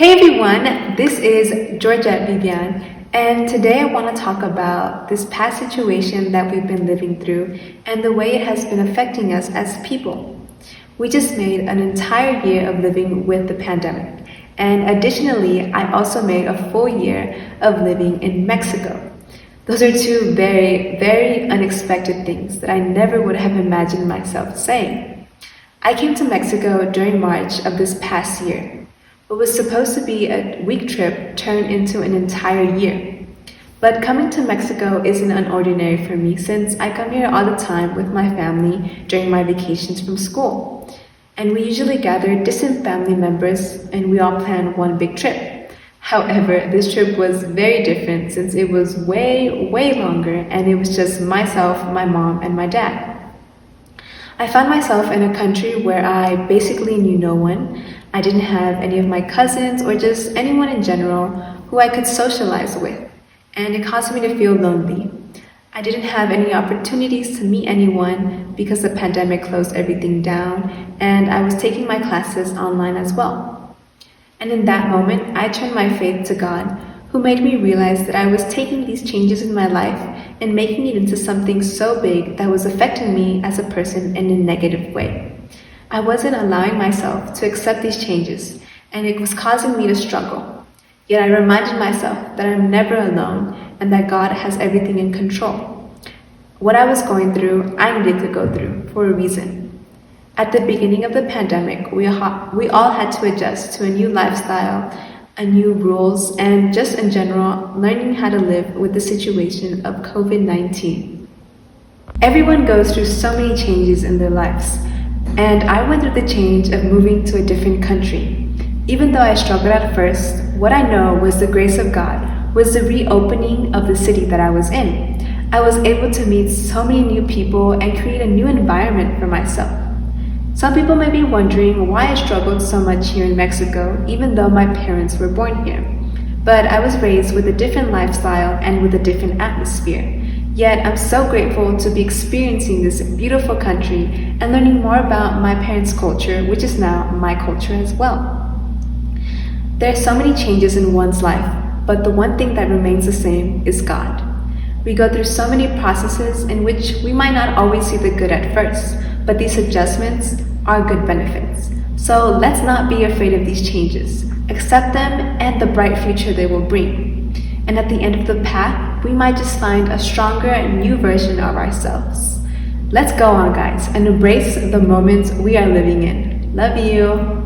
Hey everyone, this is Georgette Vivian, and today I want to talk about this past situation that we've been living through and the way it has been affecting us as people. We just made an entire year of living with the pandemic, and additionally, I also made a full year of living in Mexico. Those are two very, very unexpected things that I never would have imagined myself saying. I came to Mexico during March of this past year. What was supposed to be a week trip turned into an entire year. But coming to Mexico isn't unordinary for me since I come here all the time with my family during my vacations from school. And we usually gather distant family members and we all plan one big trip. However, this trip was very different since it was way, way longer and it was just myself, my mom, and my dad. I found myself in a country where I basically knew no one. I didn't have any of my cousins or just anyone in general who I could socialize with, and it caused me to feel lonely. I didn't have any opportunities to meet anyone because the pandemic closed everything down, and I was taking my classes online as well. And in that moment, I turned my faith to God, who made me realize that I was taking these changes in my life and making it into something so big that was affecting me as a person in a negative way. I wasn't allowing myself to accept these changes, and it was causing me to struggle. Yet I reminded myself that I'm never alone and that God has everything in control. What I was going through, I needed to go through for a reason. At the beginning of the pandemic, we all had to adjust to a new lifestyle, a new rules, and just in general, learning how to live with the situation of COVID-19. Everyone goes through so many changes in their lives. And I went through the change of moving to a different country. Even though I struggled at first, what I know was the grace of God was the reopening of the city that I was in. I was able to meet so many new people and create a new environment for myself. Some people may be wondering why I struggled so much here in Mexico, even though my parents were born here. But I was raised with a different lifestyle and with a different atmosphere. Yet I'm so grateful to be experiencing this beautiful country and learning more about my parents' culture, which is now my culture as well. There are so many changes in one's life, but the one thing that remains the same is God. We go through so many processes in which we might not always see the good at first, but these adjustments are good benefits. So let's not be afraid of these changes. Accept them and the bright future they will bring. And at the end of the path, we might just find a stronger and new version of ourselves. Let's go on, guys, and embrace the moments we are living in. Love you.